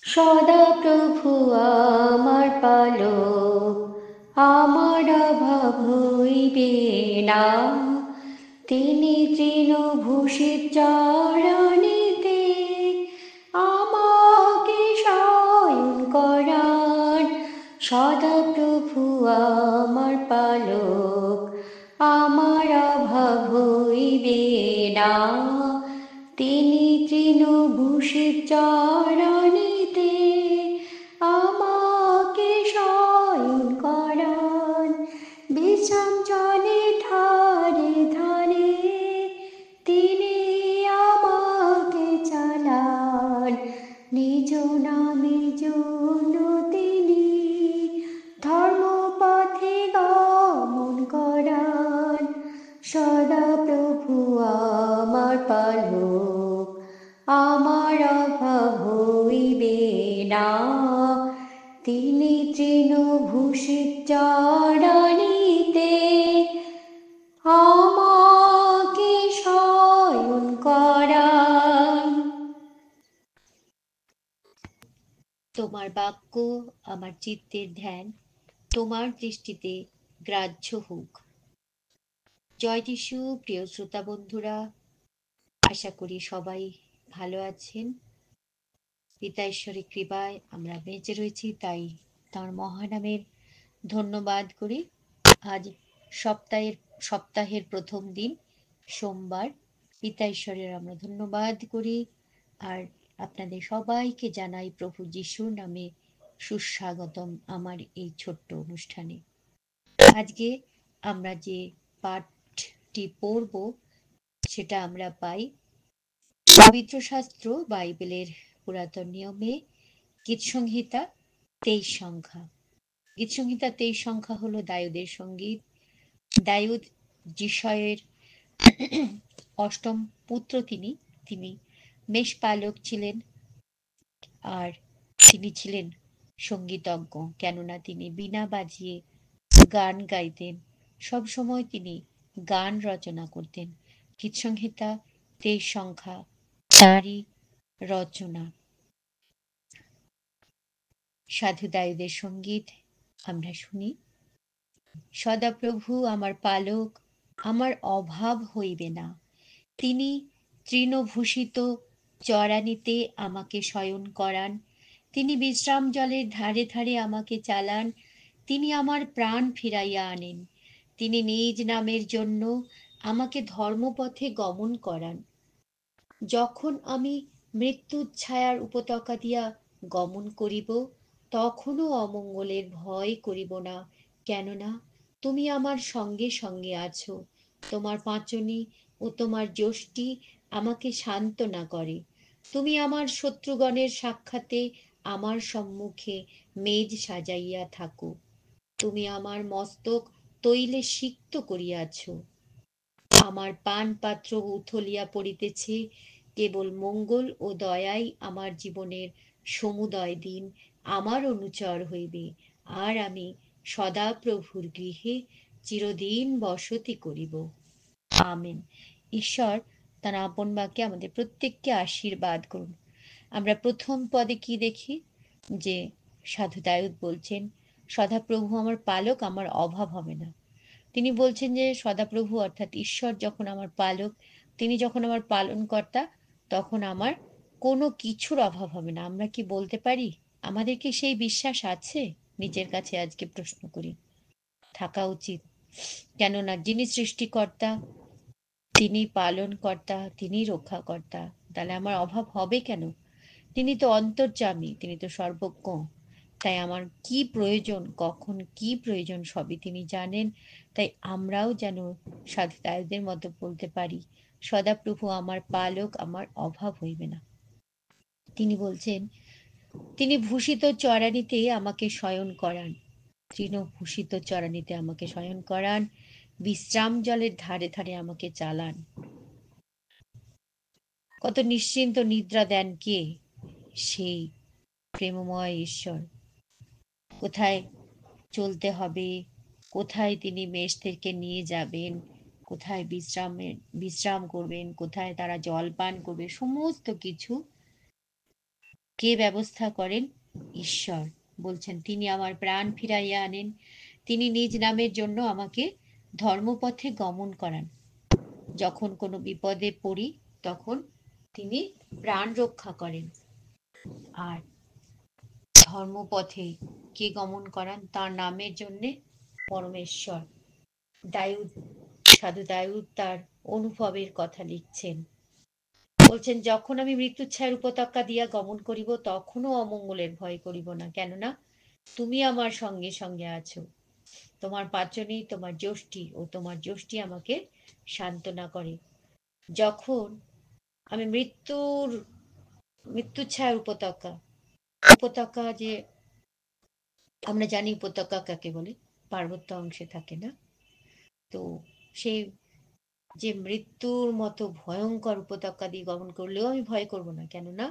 সদা প্রভু আমার পালক, আমার অভাব হইবে না। তিনি তৃণভূষিত চরণেতে আমাকে শয়ন করান। সদা প্রভু আমার পালক, আমার অভাব হইবে না। তিনি তৃণভূষিত চরণেতে আমাকে শয়ন করান। বিশ্রাম জলে ধারে ধারে তিনি আমাকে চালান। নিজ নামের জন্য তিনি ধর্মপথে গমন করান। সদা প্রভু আমার পালক, আমার অভাব হইবে না। তিনি তৃণভূষিত চরণীতে আমাকে শয়ন করান। তোমার বাক্য আমার চিত্তের ধ্যান, তোমার দৃষ্টিতে গ্রাহ্য হোক। জয় যিশু। প্রিয় শ্রোতা বন্ধুরা, আশা করি সবাই ভালো আছেন। পিতা ঈশ্বরের কৃপায় আমরা বেঁচে রয়েছি, তাই তার মহানামের ধন্যবাদ করি। আজ সপ্তাহের প্রথম দিন, সোমবার। পিতা ঈশ্বরের আমরা ধন্যবাদ করি, আর আপনাদের সবাইকে জানাই প্রভু যিশুর নামে সুস্বাগতম আমার এই ছোট্ট অনুষ্ঠানে। আজকে আমরা যে পাঠটি পড়ব সেটা আমরা পাই পবিত্র শাস্ত্র বাইবেলের পুরাতন নিয়মে গীতসংহিতা 23 সংখ্যা। গীতসংহিতা 23 সংখ্যা হলো দায়ুদের সঙ্গীত। দায়ুদ যিশয়ের অষ্টম পুত্র। তিনি মেষপালক ছিলেন, আর তিনি ছিলেন সঙ্গীতজ্ঞ, কেননা তিনি বীণা বাজিয়ে গান গাইতেন। সব সময় তিনি গান রচনা করতেন। গীতসংহিতা 23 সংখ্যা তাঁরই রচনা। সাধু দায়ুদের সঙ্গীত আমরা শুনি। সদাপ্রভু আমার পালক, আমার অভাব হইবে না। তিনি তৃণভূষিত চরানিতে আমাকে শয়ন করান। তিনি বিশ্রাম জলের ধারে ধারে আমাকে চালান। তিনি আমার প্রাণ ফিরাইয়া আনেন। তিনি নিজ নামের জন্য আমাকে ধর্মপথে গমন করান। যখন আমি মৃত্যুর ছায়ার উপত্যকা দিয়া গমন করিব, তখনও অমঙ্গলের ভয় করিব না, কেননা তুমি আমার সঙ্গে সঙ্গে আছো। তোমার পাঁচনি ও তোমার যষ্টি আমাকে সান্ত্বনা করে। তুমি আমার শত্রুগণের সাক্ষাতে আমার সম্মুখে মেজ সাজাইয়া থাকো। তুমি আমার মস্তক তৈলে সিক্ত করিয়াছ। আমার পান পাত্র উথলিয়া পড়িতেছে। কেবল মঙ্গল ও দয়াই আমার জীবনের সমুদয় দিন আমার অনুচর হইবে, আর আমি সদা প্রভুর গৃহে চিরদিন বসতি করিব। আমেন। ঈশ্বর তার আপন বাক্যে আমাদের প্রত্যেককে আশীর্বাদ করুন। আমরা প্রথম পদে কি দেখি, যে সাধু দায়ুদ বলছেন, সদাপ্রভু আমার পালক, আমার অভাব হবে না। তিনি বলছেন যে সদাপ্রভু অর্থাৎ ঈশ্বর যখন আমার পালক, তিনি যখন আমার পালনকর্তা, তখন আমার কোনো কিছুর অভাব হবে না। আমরা কি বলতে পারি? আমাদের কি সেই বিশ্বাস আছে? নিজের কাছে আজকে প্রশ্ন করি। থাকা উচিত, কেননা যিনি সৃষ্টিকর্তা, তিনি পালনকর্তা, তিনি রক্ষাকর্তা, তাহলে আমার অভাব হবে কেন? তিনি তো অন্তর্যামী, তিনি তো সর্বজ্ঞ। তাই আমার কি প্রয়োজন, কখন কি প্রয়োজন, সবই তিনি জানেন। তাই আমরাও যেন সাধু দায়ুদের মতো বলতে পারি, সদাপ্রভু আমার পালক, আমার অভাব হইবে না। তিনি বলছেন, তিনি ভূষিত চরানিতে আমাকে শয়ন করান। তৃণভূষিত চরানিতে আমাকে শয়ন করান। বিশ্রাম জলের ধারে ধারে আমাকে চালান। কত নিশ্চিন্ত নিদ্রা দেন কে? সেই প্রেমময় ঈশ্বর। কোথায় চলতে হবে, কোথায় তিনি মেষদেরকে নিয়ে যাবেন, কোথায় বিশ্রাম করবেন, কোথায় তারা জল পান করবে, সমস্ত কিছু কে ব্যবস্থা করেন? ঈশ্বর। বলছেন তিনি আমার প্রাণ ফিরাইয়া আনেন। তিনি নিজ নামের জন্য আমাকে ধর্মপথে গমন করান। যখন কোনো বিপদে পড়ি তখন তিনি প্রাণ রক্ষা করেন। আর ধর্মপথে কে গমন করান? তার নামের জন্যে পরমেশ্বর। দায়ুদ, সাধু দায়ুদ তার অনুভবের কথা লিখছেন। বলছেন, যখন আমি মৃত্যুর ছায়ার উপত্যকা দিয়া গমন করিব, তখনও অমঙ্গলের ভয় করিব না, কেননা তুমি আমার সঙ্গে সঙ্গে আছো। তোমার পাচনী, তোমার যষ্টি ও তোমার যষ্টি আমাকে সান্ত্বনা করে। যখন আমি মৃত্যুর ছায়ার উপত্যকা যে আমরা জানি উপত্যকা কাকে বলে, পার্বত্য অংশে থাকে না? তো সেই যে মৃত্যুর মতো ভয়ঙ্কর উপত্যকা দিয়ে গমন করলেও আমি ভয় করব না, কেননা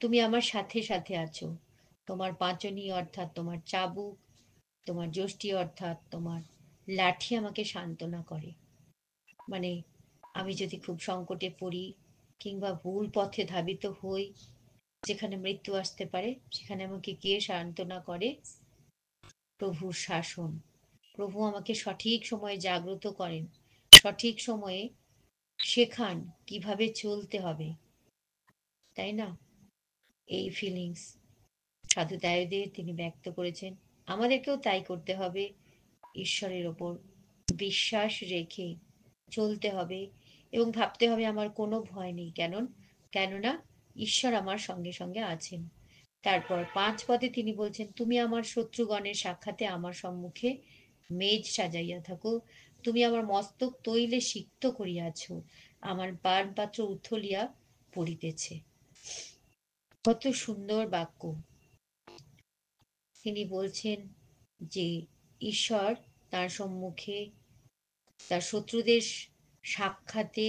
তুমি আমার সাথে সাথে আছো। তোমার পাঁচনী অর্থাৎ তোমার চাবুক, তোমার যষ্টি অর্থাৎ তোমার লাঠি আমাকে সান্ত্বনা করে। মানে আমি যদি খুব সংকটে পড়ি কিংবা ভুল পথে ধাবিত হই, যেখানে মৃত্যু আসতে পারে, সেখানে আমাকে কে সান্ত্বনা করে? প্রভুর শাসন। প্রভু আমাকে সঠিক সময়ে জাগ্রত করেন, সঠিক সময়ে শেখান কিভাবে চলতে হবে, তাই না? এই ফিলিংস সাধু দায়ুদের তিনি ব্যক্ত করেছেন। আমাদেরকেও তাই করতে হবে। ঈশ্বরের ওপর বিশ্বাস রেখে চলতে হবে এবং ভাবতে হবে আমার কোনো ভয় নেই, কেননা ঈশ্বর আমার সঙ্গে সঙ্গে আছেন। তারপর 5 পদে তিনি বলছেন, তুমি আমার শত্রুগণের সাক্ষাতে আমার সম্মুখে মেজ সাজাইয়া থাকো। তুমি আমার মস্তক তৈলে সিক্ত করিয়াছ, আমার পানপাত্র উথলিয়া পড়িতেছে। কত সুন্দর বাক্য। তিনি বলছেন যে ঈশ্বর তার সম্মুখে তার শত্রুদের সাক্ষাতে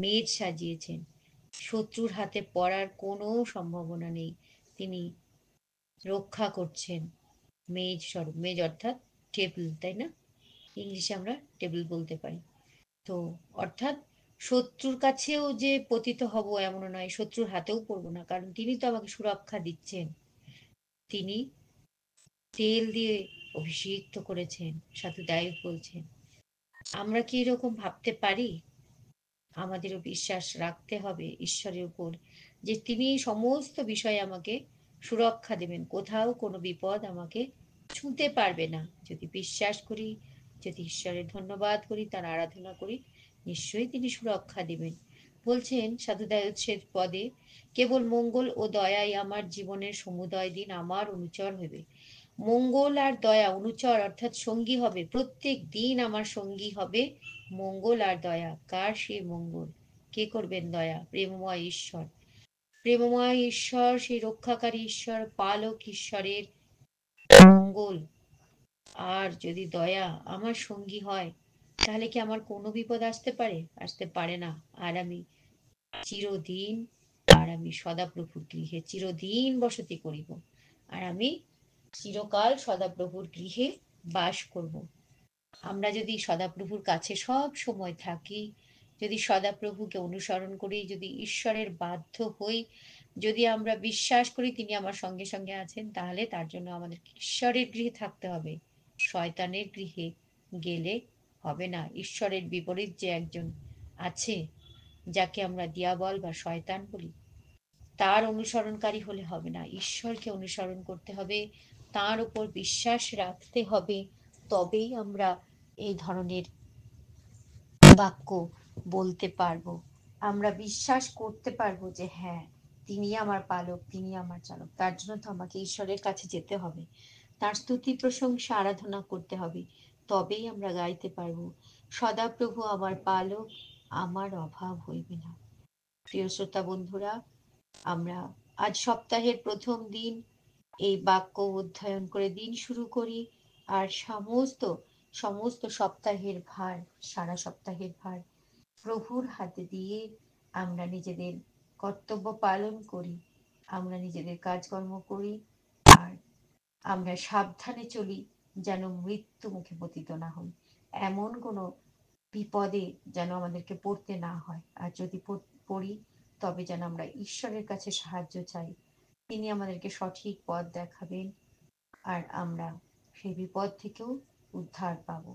মেজ সাজিয়েছেন। শত্রুর হাতে পড়ার কোনো সম্ভাবনা নেই। তিনি রক্ষা করছেন মেজ স্বরূপ। মেজ অর্থাৎ টেবিল, তাই না? ইংলিশে আমরা টেবিল বলতে পারি। তো অর্থাৎ শত্রুর কাছেও যে পতিত হব এমন নয়, শত্রুর হাতেও পড়বো না, কারণ তিনি তো আমাকে সুরক্ষা দিচ্ছেন। তিনি তেল দিয়ে অভিষিক্ত করেছেন। সাধু দায়ুদ বলছেন, আমরা কি এরকম ভাবতে পারি? আমাদেরও বিশ্বাস রাখতে হবে ঈশ্বরের উপর, যে তিনি সমস্ত বিষয়ে আমাকে সুরক্ষা দেবেন, কোথাও কোনো বিপদ আমাকে ছুঁতে পারবে না। যদি বিশ্বাস করি, যদি ঈশ্বরের ধন্যবাদ করি, তার আরাধনা করি, নিশ্চয়ই তিনি সুরক্ষা দিবেন। বলছেন সাধু দায়ুদ শেষ পদে, কেবল মঙ্গল ও দয়াই আমার জীবনের সমুদয় দিন আমার অনুচর হইবে। মঙ্গল আর দয়া অনুচর অর্থাৎ সঙ্গী হবে, প্রত্যেক দিন আমার সঙ্গী হবে মঙ্গল আর দয়া। কার সেই মঙ্গল? কে করবেন দয়া? প্রেমময় ঈশ্বর। প্রেমময় ঈশ্বর, সেই রক্ষাকারী ঈশ্বর, পালক ঈশ্বরের মঙ্গল আর যদি দয়া আমার সঙ্গী হয়, তাহলে কি আমার কোনো বিপদ আসতে পারে? আসতে পারে না। আর আমি চিরদিন সদাপ্রভুর গৃহে চিরদিন বসতি করিব। আর আমি চিরকাল সদাপ্রভুর গৃহে বাস করব। আমরা যদি সদাপ্রভুর কাছে সব সময় থাকি, যদি সদাপ্রভুকে অনুসরণ করি, যদি ঈশ্বরের বাধ্য হই, যদি আমরা বিশ্বাস করি তিনি আমার সঙ্গে সঙ্গে আছেন, তাহলে তার জন্য আমাদের ঈশ্বরের গৃহে থাকতে হবে। শয়তানের গৃহে গেলে হবে না। ঈশ্বরের বিপরীত যে একজন আছে, যাকে আমরা দিয়াবল বা শয়তান বলি, তার অনুসরণকারী হলে হবে না। ঈশ্বরকে অনুসরণ করতে হবে, তার উপর বিশ্বাস রাখতে হবে, তবেই আমরা এই ধরনের বাক্য বলতে পারবো। আমরা বিশ্বাস করতে পারবো যে হ্যাঁ, তিনি আমার পালক, তিনি আমার চালক। তার জন্য তো আমাকে ঈশ্বরের কাছে যেতে হবে, তার স্তুতি প্রশংসা আরাধনা করতে হবে, তবেই আমরা গাইতে পারবো, সদাপ্রভু আমার পালক, আমার অভাব হইবে না। প্রিয় শ্রোতা বন্ধুরা, আমরা আজ সপ্তাহের প্রথম দিন এই বাক্য অধ্যয়ন করে দিন শুরু করি। আর সমস্ত সপ্তাহের ভার, সারা সপ্তাহের ভার প্রভুর হাতে দিয়ে আমরা নিজেদের কর্তব্য পালন করি, আমরা নিজেদের কাজকর্ম করি, আর আমরা সাবধানে চলি, যেন মৃত্যু মুখে পতিত না হই, এমন কোনো বিপদে যেন আমাদেরকে পড়তে না হয়। আর যদি পড়ি, তবে যেন আমরা ঈশ্বরের কাছে সাহায্য চাই, তিনি আমাদেরকে সঠিক পথ দেখাবেন, আর আমরা সেই বিপদ থেকেও উদ্ধার পাবো।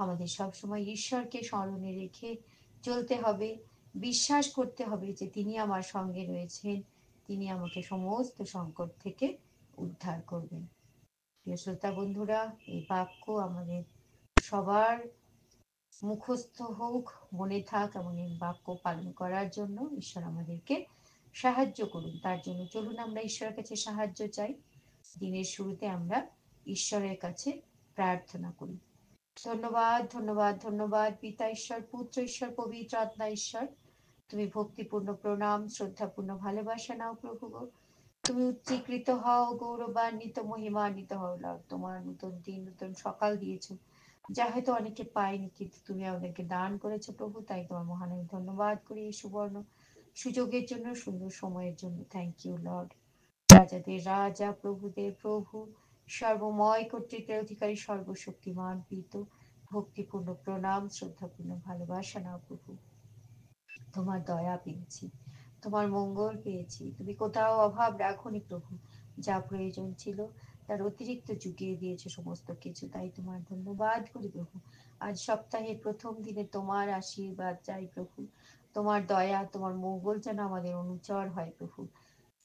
আমাদের সবসময় ঈশ্বরকে স্মরণে রেখে চলতে হবে, বিশ্বাস করতে হবে যে তিনি আমার সঙ্গে রয়েছেন, তিনি আমাকে সমস্ত সংকট থেকে উদ্ধার করবেন। প্রিয় শ্রোতা বন্ধুরা, এই বাক্য আমাদের সবার মুখস্থ হোক, মনে থাক, এমন এই বাক্য পালন করার জন্য ঈশ্বর আমাদেরকে সাহায্য করুন। তার জন্য চলুন আমরা ঈশ্বরের কাছে সাহায্য চাই। দিনের শুরুতে আমরা ঈশ্বরের কাছে প্রার্থনা করি। ধন্যবাদ, ধন্যবাদ, ধন্যবাদ পিতা ঈশ্বর, পুত্র ঈশ্বর, পবিত্র আত্মা ঈশ্বর। তুমি ভক্তিপূর্ণ প্রণাম, শ্রদ্ধাপূর্ণ ভালোবাসা নাও প্রভু গো। তুমি উচ্চীকৃত হও, গৌরবান্বিত, মহিমান্বিত হও লর্ড। তোমার নতুন দিন, নতুন সকাল দিয়েছো, যা হয়তো অনেকে পায়নি, কিন্তু তুমি আমাদেরকে দান করেছো প্রভু। তাই তোমার মহান আমি ধন্যবাদ করি এই সুবর্ণ সুযোগের জন্য, সুন্দর সময়ের জন্য। Thank you Lord. রাজাদের রাজা, প্রভুদের প্রভু, সর্বময় কর্তৃত্বের অধিকারী, সর্বশক্তিমান পিত, ভক্তিপূর্ণ প্রণাম, শ্রদ্ধাপূর্ণ ভালোবাসা নাও প্রভু। তোমার দয়া পেয়েছি, তোমার মঙ্গল পেয়েছি, তুমি কোথাও অভাব রাখোনি প্রভু। যা প্রয়োজন ছিল তার অতিরিক্ত জুগিয়ে দিয়েছে সমস্ত কিছু, তাই তোমার ধন্যবাদ করি প্রভু। আজ সপ্তাহের প্রথম দিনে তোমার আশীর্বাদ চাই প্রভু। তোমার দয়া, তোমার মঙ্গল যেন আমাদের অনুচর হয় প্রভু।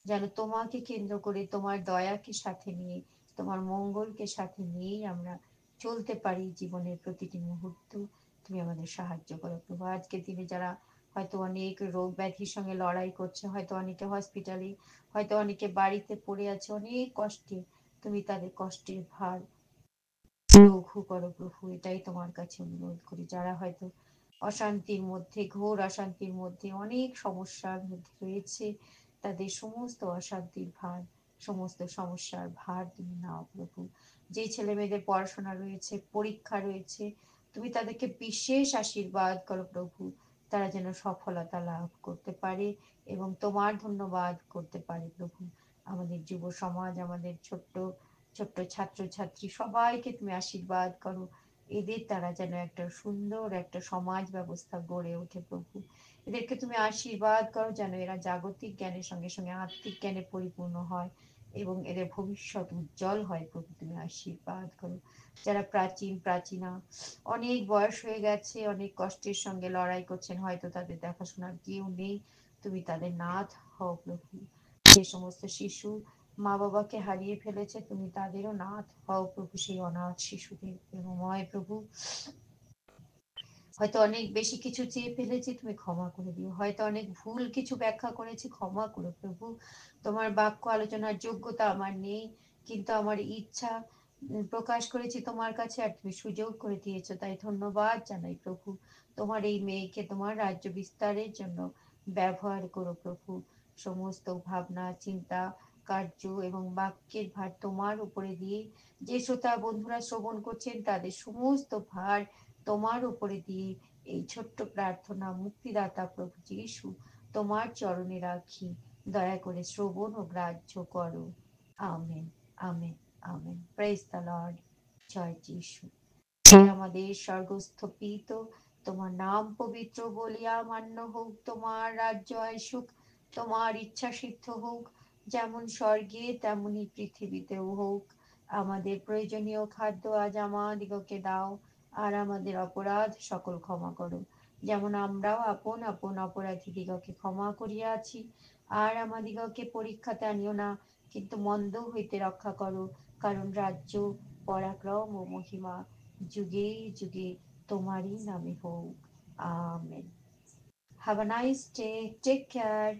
যেন তোমাকে কেন্দ্র করে, তোমার দয়াকে সাথে নিয়ে, তোমার মঙ্গলকে সাথে নিয়েই আমরা চলতে পারি জীবনের প্রতিটি মুহূর্ত। তুমি আমাদের সাহায্য করো প্রভু। আজকের দিনে যারা হয়তো অনেক রোগ ব্যাধির সঙ্গে লড়াই করছে, হয়তো অনেকে হসপিটালে, হয়তো অনেকে বাড়িতে পড়ে আছে অনেক কষ্টে, তুমি তাদের কষ্টের ভার লঘু করো প্রভু, এটাই তোমার কাছে অনুরোধ করি। যারা হয়তো অশান্তির মধ্যে, ঘোর অশান্তির মধ্যে, অনেক সমস্যার মধ্যে রয়েছে, তাদের সমস্ত অশান্তির ভার, সমস্ত সমস্যার ভার তুমি নাও প্রভু। যে ছেলে মেয়েদের পড়াশোনা রয়েছে, পরীক্ষা রয়েছে, তুমি তাদেরকে বিশেষ আশীর্বাদ করো প্রভু। তারা যেন সফলতা লাভ করতে পারে এবং তোমার ধন্যবাদ করতে পারে প্রভু। আমাদের যুব সমাজ, আমাদের ছোট্ট ছোট্ট ছাত্রছাত্রী, সবাইকে তুমি আশীর্বাদ করো। এদের দ্বারা যেন একটা সুন্দর একটা সমাজ ব্যবস্থা গড়ে ওঠে প্রভু। এদেরকে তুমি আশীর্বাদ করো যেন এরা জাগতিক জ্ঞানের সঙ্গে সঙ্গে আত্মিক জ্ঞানে পরিপূর্ণ হয় এবং এদের ভবিষ্যৎ উজ্জ্বল হয় প্রভু। তুমি আশীর্বাদ করো। যারা প্রাচীন প্রাচীনা, অনেক বয়স হয়ে গেছে, অনেক কষ্টের সঙ্গে লড়াই করছেন, হয়তো তাদের দেখাশোনার কেউ নেই, তুমি তাদের নাথ হও প্রভু। যে সমস্ত শিশু মা বাবাকে হারিয়ে ফেলেছে, তুমি তাদেরও নাথ হও প্রভু, সেই অনাথ শিশুদের প্রেমময় প্রভু। হয়তো অনেক বেশি কিছু চেয়ে ফেলেছি, তুমি ক্ষমা করে দিও। হয়তো অনেক ভুল কিছু ব্যাখ্যা করেছি, ক্ষমা করো প্রভু। তোমার বাক্য আলোচনার যোগ্যতা আমার নেই, কিন্তু আমার ইচ্ছা প্রকাশ করেছি তোমার কাছে, আর তুমি সুযোগ করে দিয়েছো, তাই ধন্যবাদ জানাই প্রভু। তোমার এই মেয়েকে তোমার রাজ্য বিস্তারের জন্য ব্যবহার করো প্রভু। সমস্ত ভাবনা, চিন্তা, কার্য এবং বাক্যের ভার তোমার উপরে দিয়ে, যে শ্রোতা বন্ধুরা শ্রবণ করছেন তাদের সমস্ত ভার তোমার উপরে দিয়ে এই ছোট্ট প্রার্থনা মুক্তিদাতা প্রভু যিশু তোমার চরণে রাখি। দয়া করে শ্রবণ ও গ্রাহ্য করো। Amen, amen, amen. Praise the Lord. জয় যিশু। হে আমাদের স্বর্গস্থ পিত, তোমার নাম পবিত্র বলিয়া মান্য হোক, তোমার রাজ্য আসুক, তোমার ইচ্ছা সিদ্ধ হোক, যেমন স্বর্গে তেমনি পৃথিবীতেও হোক। আমাদের প্রয়োজনীয় খাদ্য আজ আমাদিগকে দাও, আর আমাদের অপরাধ সকল ক্ষমা করো, যেমন আমরাও আপন আপন অপরাধীদিগকে ক্ষমা করিয়াছি। আর আমাদিগকে পরীক্ষাতে আনিও না, কিন্তু মন্দ হইতে রক্ষা করো, কারণ রাজ্য, পরাক্রম ও মহিমা যুগে যুগে তোমারই নামে হোক। Amen. Have a nice day. Take care.